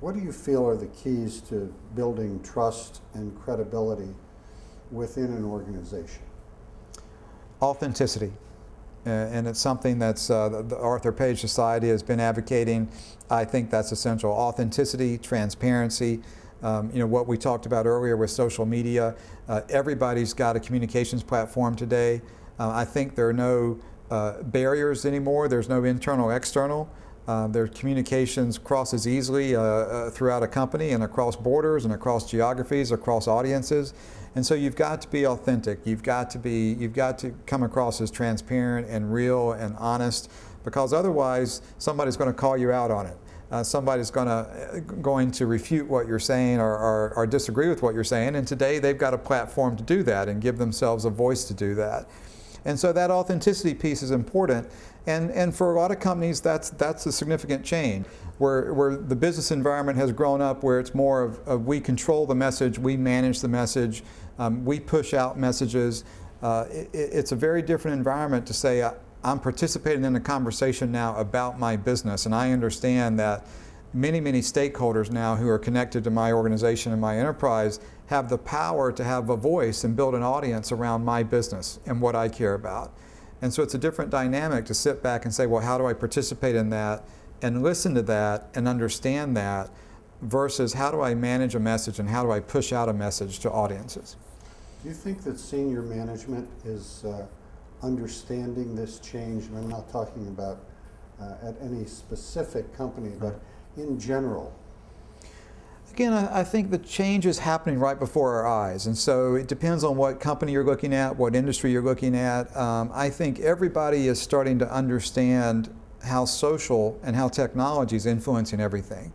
What do you feel are the keys to building trust and credibility within an organization? Authenticity. And it's something that's the Arthur Page Society has been advocating. I think that's essential. Authenticity, transparency. What we talked about earlier with social media. Everybody's got a communications platform today. I think there are no barriers anymore. There's no internal, external. Their communications crosses easily throughout a company and across borders and across geographies, across audiences. And so you've got to be authentic. You've got to come across as transparent and real and honest, because otherwise somebody's going to call you out on it. Somebody's going to refute what you're saying or disagree with what you're saying. And today they've got a platform to do that and give themselves a voice to do that. And so that authenticity piece is important. And for a lot of companies, that's a significant change, where the business environment has grown up where it's more of we control the message, we manage the message, we push out messages. It's a very different environment to say, I'm participating in a conversation now about my business, and I understand that many stakeholders now who are connected to my organization and my enterprise have the power to have a voice and build an audience around my business and what I care about. And so it's a different dynamic to sit back and say, well, how do I participate in that and listen to that and understand that, versus how do I manage a message and how do I push out a message to audiences? Do you think that senior management is understanding this change? And I'm not talking about at any specific company, but in general. Again, I think the change is happening right before our eyes, and so it depends on what company you're looking at, what industry you're looking at. I think everybody is starting to understand how social and how technology is influencing everything.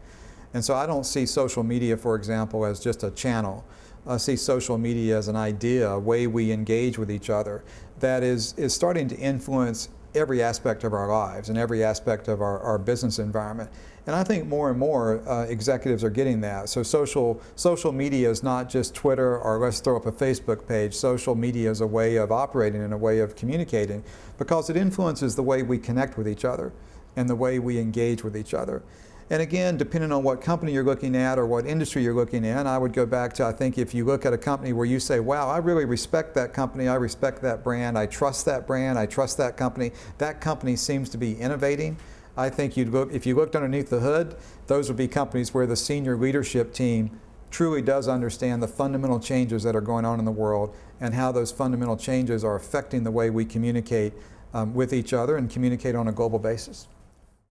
And so I don't see social media, for example, as just a channel. I see social media as an idea, a way we engage with each other that is starting to influence every aspect of our lives and every aspect of our business environment. And I think more and more executives are getting that. So social media is not just Twitter or let's throw up a Facebook page. Social media is a way of operating and a way of communicating, because it influences the way we connect with each other and the way we engage with each other. And again, depending on what company you're looking at or what industry you're looking in, I would go back to, I think if you look at a company where you say, wow, I really respect that company, I respect that brand, I trust that brand, I trust that company seems to be innovating. I think if you looked underneath the hood, those would be companies where the senior leadership team truly does understand the fundamental changes that are going on in the world and how those fundamental changes are affecting the way we communicate with each other and communicate on a global basis.